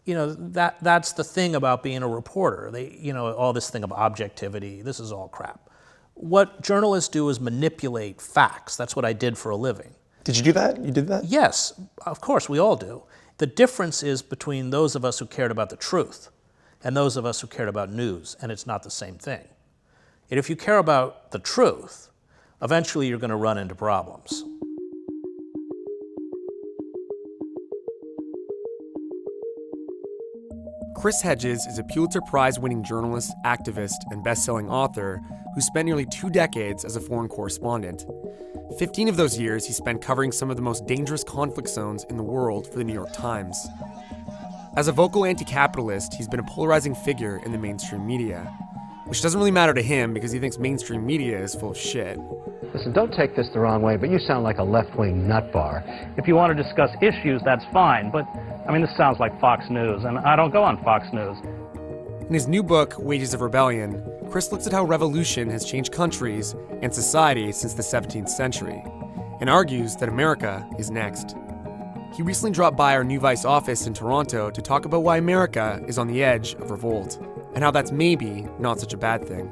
that's the thing about being a reporter. All this thing of objectivity, this is all crap. What journalists do is manipulate facts. That's what I did for a living. Did you do that? You did that? Yes, of course, we all do. The difference is between those of us who cared about the truth and those of us who cared about news, and it's not the same thing. And if you care about the truth, eventually you're going to run into problems. Chris Hedges is a Pulitzer Prize-winning journalist, activist, and best-selling author who spent nearly 2 decades as a foreign correspondent. 15 of those years he spent covering some of the most dangerous conflict zones in the world for the New York Times. As a vocal anti-capitalist, he's been a polarizing figure in the mainstream media, which doesn't really matter to him because he thinks mainstream media is full of shit. Listen, don't take this the wrong way, but you sound like a left-wing nutbar. If you want to discuss issues, that's fine, but, this sounds like Fox News, and I don't go on Fox News. In his new book, Wages of Rebellion, Chris looks at how revolution has changed countries and society since the 17th century, and argues that America is next. He recently dropped by our New Vice office in Toronto to talk about why America is on the edge of revolt, and how that's maybe not such a bad thing.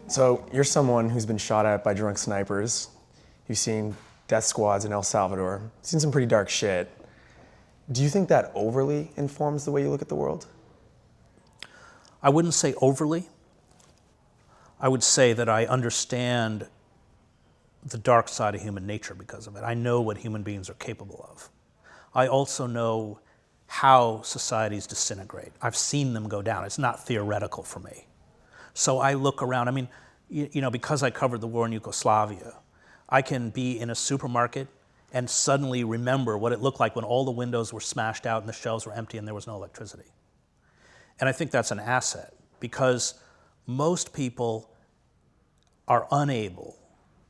So you're someone who's been shot at by drunk snipers. You've seen death squads in El Salvador. You've seen some pretty dark shit. Do you think that overly informs the way you look at the world? I wouldn't say overly. I would say that I understand the dark side of human nature because of it. I know what human beings are capable of. I also know how societies disintegrate. I've seen them go down. It's not theoretical for me. So I look around, because I covered the war in Yugoslavia, I can be in a supermarket and suddenly remember what it looked like when all the windows were smashed out and the shelves were empty and there was no electricity. And I think that's an asset because most people are unable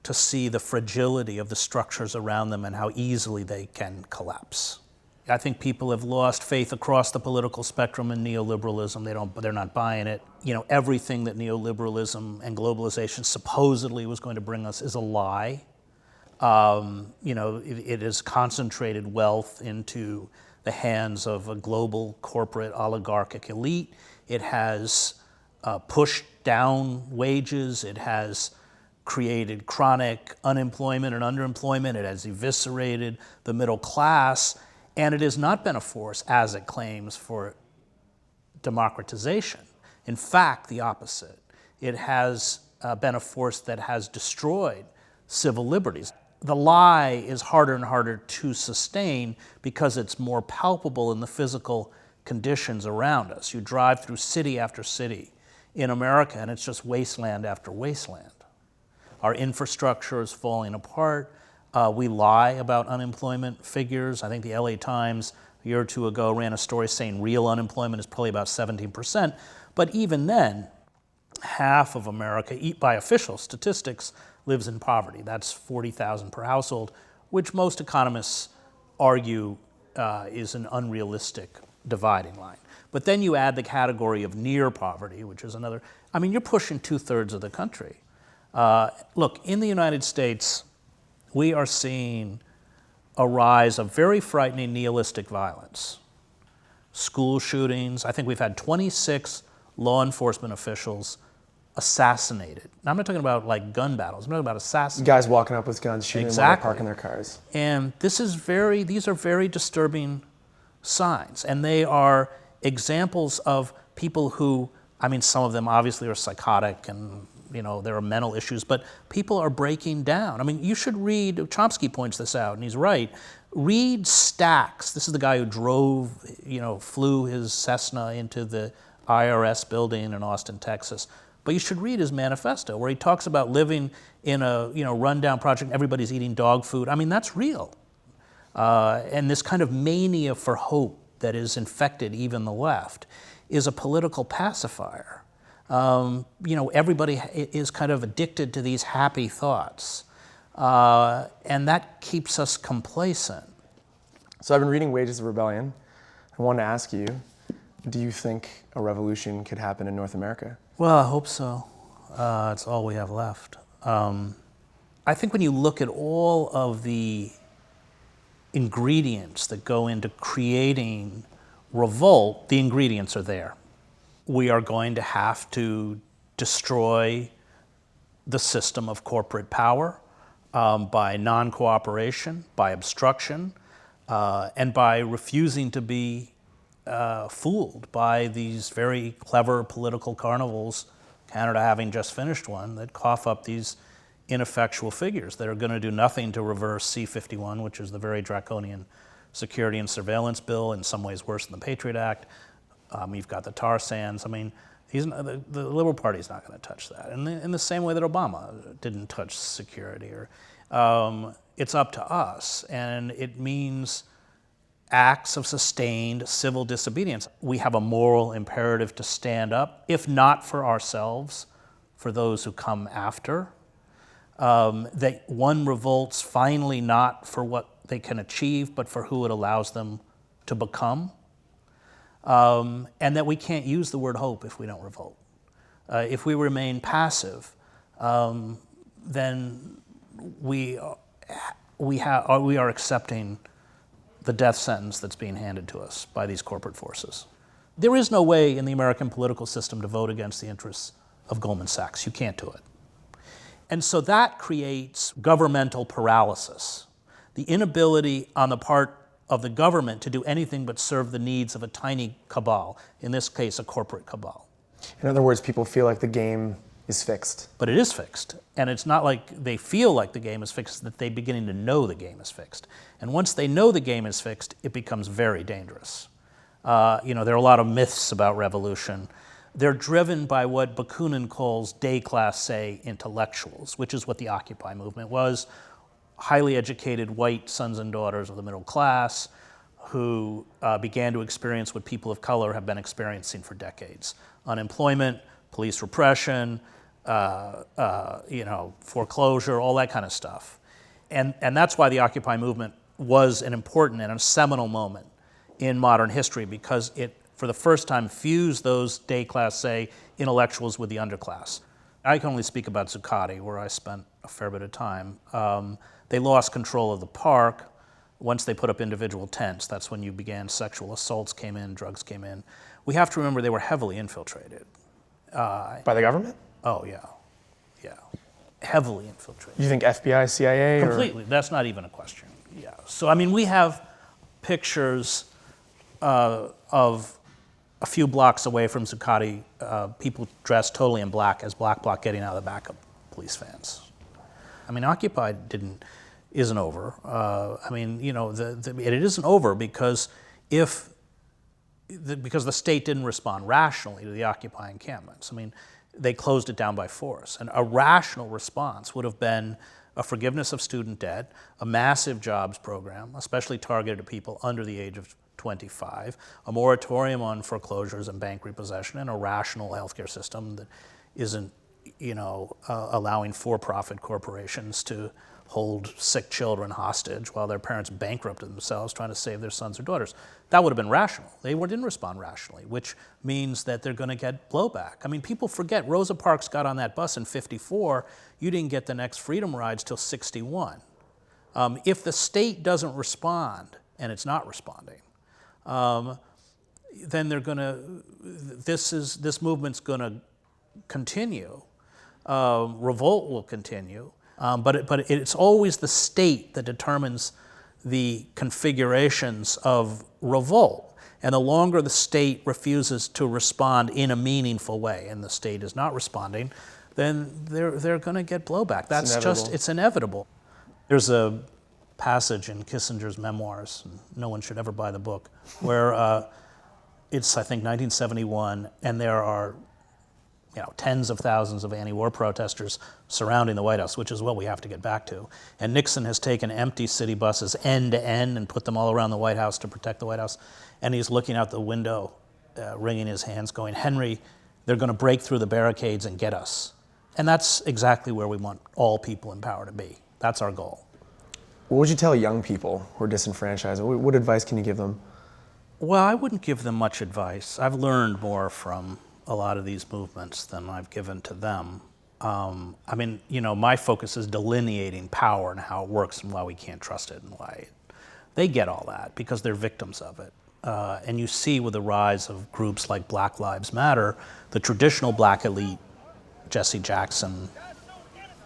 to see the fragility of the structures around them and how easily they can collapse. I think people have lost faith across the political spectrum in neoliberalism. They're not buying it. Everything that neoliberalism and globalization supposedly was going to bring us is a lie. It has concentrated wealth into the hands of a global corporate oligarchic elite. It has pushed down wages. It has created chronic unemployment and underemployment. It has eviscerated the middle class. And it has not been a force, as it claims, for democratization. In fact, the opposite. It has been a force that has destroyed civil liberties. The lie is harder and harder to sustain because it's more palpable in the physical conditions around us. You drive through city after city in America, and it's just wasteland after wasteland. Our infrastructure is falling apart. We lie about unemployment figures. I think the LA Times a year or two ago ran a story saying real unemployment is probably about 17%. But even then, half of America, by official statistics, lives in poverty. That's 40,000 per household, which most economists argue is an unrealistic dividing line. But then you add the category of near poverty, which is another. You're pushing 2/3 of the country. Look, in the United States, we are seeing a rise of very frightening nihilistic violence. School shootings. I think we've had 26 law enforcement officials assassinated. Now, I'm not talking about like gun battles. I'm talking about assassinations. Guys walking up with guns, shooting Exactly. while they're parking their cars. And these are very disturbing signs. And they are examples of people who, some of them obviously are psychotic and there are mental issues, but people are breaking down. You should read, Chomsky points this out, and he's right. Read Stacks. This is the guy who flew his Cessna into the IRS building in Austin, Texas. But you should read his manifesto, where he talks about living in a rundown project, everybody's eating dog food. That's real. And this kind of mania for hope that has infected even the left is a political pacifier. Everybody is kind of addicted to these happy thoughts, and that keeps us complacent. So I've been reading Wages of Rebellion. I wanted to ask you, do you think a revolution could happen in North America? Well, I hope so. It's all we have left. I think when you look at all of the ingredients that go into creating revolt, the ingredients are there. We are going to have to destroy the system of corporate power by non-cooperation, by obstruction, and by refusing to be fooled by these very clever political carnivals, Canada having just finished one, that cough up these ineffectual figures that are going to do nothing to reverse C-51, which is the very draconian security and surveillance bill, in some ways worse than the Patriot Act. You've got the tar sands. I mean, the Liberal Party's not going to touch that. And in the same way that Obama didn't touch security. It's up to us, and it means acts of sustained civil disobedience. We have a moral imperative to stand up, if not for ourselves, for those who come after. That one revolts finally not for what they can achieve, but for who it allows them to become. And that we can't use the word hope if we don't revolt. If we remain passive, then we are accepting the death sentence that's being handed to us by these corporate forces. There is no way in the American political system to vote against the interests of Goldman Sachs. You can't do it. And so that creates governmental paralysis, the inability on the part of the government to do anything but serve the needs of a tiny cabal, in this case, a corporate cabal. In other words, people feel like the game is fixed. But it is fixed. And it's not like they feel like the game is fixed, that they're beginning to know the game is fixed. And once they know the game is fixed, it becomes very dangerous. There are a lot of myths about revolution. They're driven by what Bakunin calls déclassé intellectuals, which is what the Occupy movement was. Highly educated white sons and daughters of the middle class who began to experience what people of color have been experiencing for decades. Unemployment, police repression, foreclosure, all that kind of stuff. And that's why the Occupy movement was an important and a seminal moment in modern history, because it, for the first time, fused those déclassé intellectuals with the underclass. I can only speak about Zuccotti, where I spent a fair bit of time. They lost control of the park. Once they put up individual tents, that's when you began sexual assaults came in, drugs came in. We have to remember they were heavily infiltrated. By the government? Oh, yeah. Heavily infiltrated. You think FBI, CIA? Completely. That's not even a question. Yeah. So, we have pictures of a few blocks away from Zuccotti, people dressed totally in black as Black Bloc getting out of the back of police vans. Occupy isn't over. It isn't over because because the state didn't respond rationally to the Occupy encampments. They closed it down by force. And a rational response would have been a forgiveness of student debt, a massive jobs program, especially targeted at people under the age of 25, a moratorium on foreclosures and bank repossession, and a rational healthcare system that isn't, allowing for-profit corporations to hold sick children hostage while their parents bankrupted themselves trying to save their sons or daughters. That would have been rational. They didn't respond rationally, which means that they're going to get blowback. People forget Rosa Parks got on that bus in ¡54. You didn't get the next Freedom Rides till '61. If the state doesn't respond, and it's not responding, then this movement's going to continue. Revolt will continue. But it's always the state that determines the configurations of revolt. And the longer the state refuses to respond in a meaningful way, and the state is not responding, then they're going to get blowback. It's inevitable. There's a passage in Kissinger's memoirs, and no one should ever buy the book, where it's, I think, 1971, and there are tens of thousands of anti-war protesters surrounding the White House, which is what we have to get back to. And Nixon has taken empty city buses end to end and put them all around the White House to protect the White House. And he's looking out the window, wringing his hands, going, "Henry, they're going to break through the barricades and get us." And that's exactly where we want all people in power to be. That's our goal. What would you tell young people who are disenfranchised? What advice can you give them? Well, I wouldn't give them much advice. I've learned more from a lot of these movements than I've given to them. My focus is delineating power and how it works and why we can't trust it and why They get all that because they're victims of it. And you see with the rise of groups like Black Lives Matter, the traditional black elite, Jesse Jackson,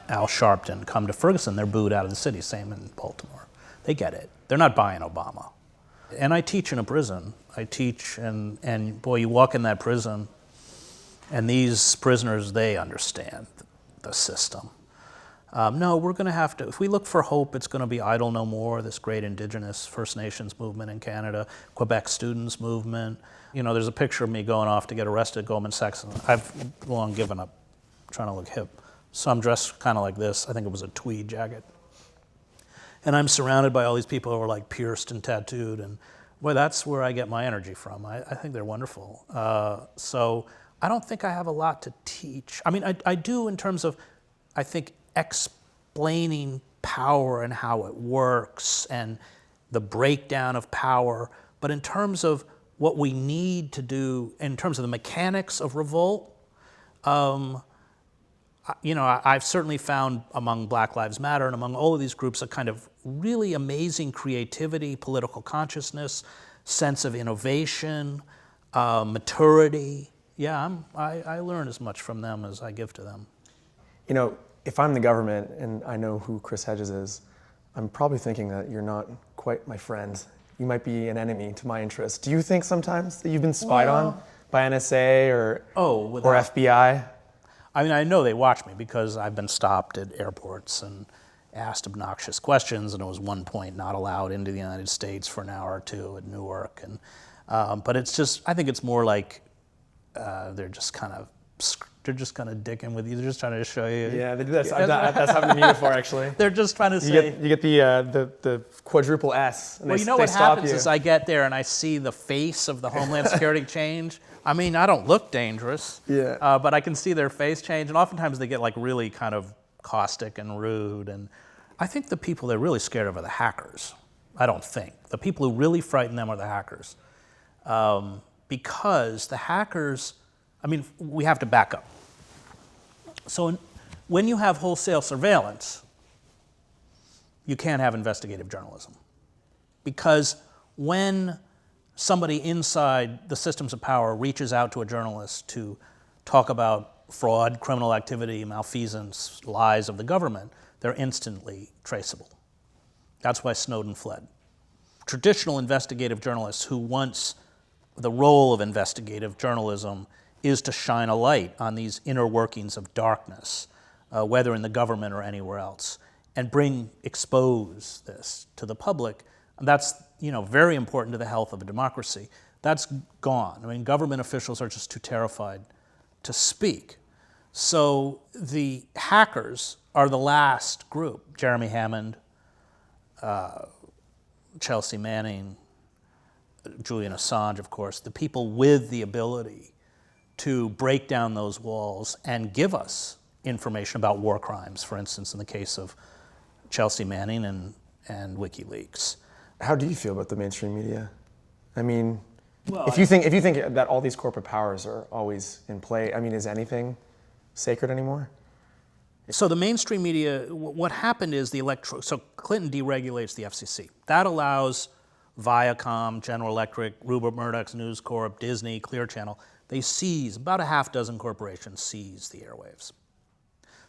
Al Sharpton, come to Ferguson, they're booed out of the city, same in Baltimore. They get it. They're not buying Obama. And I teach in a prison. I teach, and boy, you walk in that prison, and these prisoners, they understand the system. No, we're going to have to, if we look for hope, it's going to be Idle No More, this great indigenous First Nations movement in Canada, Quebec students movement. You know, there's a picture of me going off to get arrested at Goldman Sachs. I've long given up trying to look hip. So I'm dressed kind of like this. I think it was a tweed jacket. And I'm surrounded by all these people who are like pierced and tattooed. And boy, that's where I get my energy from. I think they're wonderful. So I don't think I have a lot to teach. I mean, I do in terms of, I think, explaining power and how it works and the breakdown of power. But in terms of what we need to do, in terms of the mechanics of revolt, you know, I've certainly found among Black Lives Matter and among all of these groups a kind of really amazing creativity, political consciousness, sense of innovation, maturity. Yeah, I learn as much from them as I give to them. You know, if I'm the government and I know who Chris Hedges is, I'm probably thinking that you're not quite my friend. You might be an enemy to my interests. Do you think sometimes that you've been spied on by NSA or FBI? I mean, I know they watch me because I've been stopped at airports and asked obnoxious questions, and at one point not allowed into the United States for an hour or two at Newark. And but it's just, I think it's more like they're just kind of dicking with you. They're just trying to show you. Yeah, they do that. That's happened to me before, actually. They're just trying to say. You get the quadruple S. And well, you know what happens is I get there and I see the face of the Homeland Security change. I mean, I don't look dangerous, but I can see their face change, and oftentimes they get like really kind of caustic and rude. And I think the people they're really scared of are the hackers. I don't think. The people who really frighten them are the hackers. Because the hackers, I mean, we have to back up. So when you have wholesale surveillance, you can't have investigative journalism. Because when somebody inside the systems of power reaches out to a journalist to talk about fraud, criminal activity, malfeasance, lies of the government, they're instantly traceable. That's why Snowden fled. Traditional investigative journalists who once the role of investigative journalism is to shine a light on these inner workings of darkness, whether in the government or anywhere else, and expose this to the public. And that's, you know, very important to the health of a democracy. That's gone. I mean, government officials are just too terrified to speak. So the hackers are the last group. Jeremy Hammond, Chelsea Manning, Julian Assange, of course, the people with the ability to break down those walls and give us information about war crimes, for instance, in the case of Chelsea Manning and WikiLeaks. How do you feel about the mainstream media? I mean, if you think that all these corporate powers are always in play, I mean, is anything sacred anymore? So the mainstream media, what happened is so Clinton deregulates the FCC. That allows Viacom, General Electric, Rupert Murdoch's News Corp, Disney, Clear Channel, they seize, about a half dozen corporations seize the airwaves.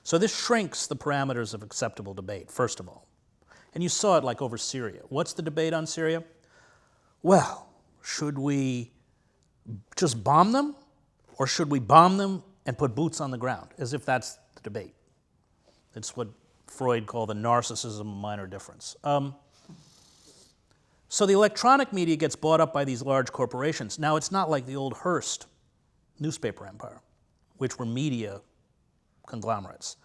So this shrinks the parameters of acceptable debate, first of all. And you saw it like over Syria. What's the debate on Syria? Well, should we just bomb them, or should we bomb them and put boots on the ground, as if that's the debate? It's what Freud called the narcissism of minor difference. So the electronic media gets bought up by these large corporations. Now, it's not like the old Hearst newspaper empire, which were media conglomerates.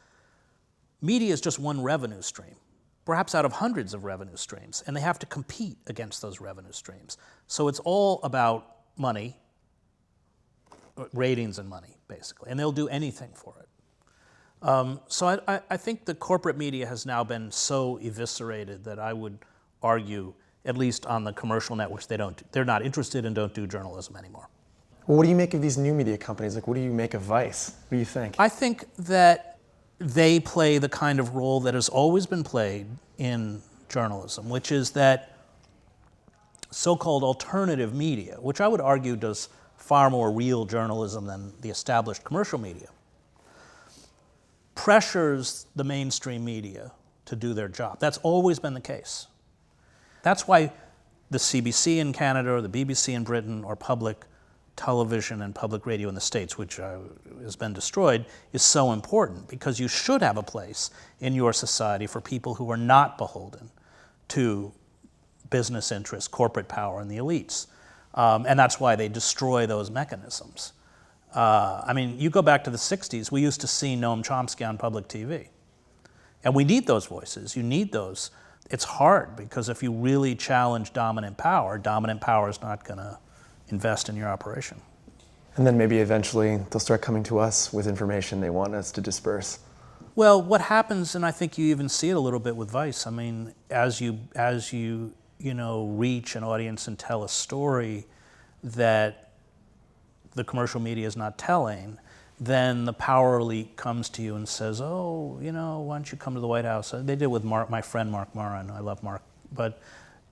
Media is just one revenue stream, perhaps out of hundreds of revenue streams, and they have to compete against those revenue streams. So it's all about money, ratings and money, basically, and they'll do anything for it. So I think the corporate media has now been so eviscerated that I would argue, at least on the commercial networks, they're not interested and don't do journalism anymore. Well, what do you make of these new media companies? Like, what do you make of Vice? What do you think? I think that they play the kind of role that has always been played in journalism, which is that so-called alternative media, which I would argue does far more real journalism than the established commercial media, pressures the mainstream media to do their job. That's always been the case. That's why the CBC in Canada or the BBC in Britain or public television and public radio in the States, which has been destroyed, is so important, because you should have a place in your society for people who are not beholden to business interests, corporate power, and the elites. And that's why they destroy those mechanisms. I mean, you go back to the 60s, we used to see Noam Chomsky on public TV. And we need those voices. You need those. It's hard, because if you really challenge dominant power is not going to invest in your operation. And then maybe eventually they'll start coming to us with information they want us to disperse. Well, what happens, and I think you even see it a little bit with Vice, I mean, as you reach an audience and tell a story that the commercial media is not telling, then the power elite comes to you and says, oh, why don't you come to the White House? They did with my friend Mark Maron. I love Mark. But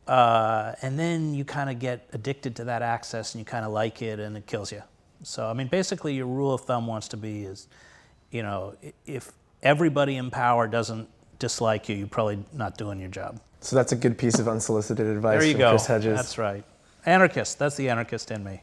and then you kind of get addicted to that access, and you kind of like it, and it kills you. So, I mean, basically your rule of thumb wants to be is, if everybody in power doesn't dislike you, you're probably not doing your job. So that's a good piece of unsolicited advice There you from go. Chris Hedges. That's right. Anarchist. That's the anarchist in me.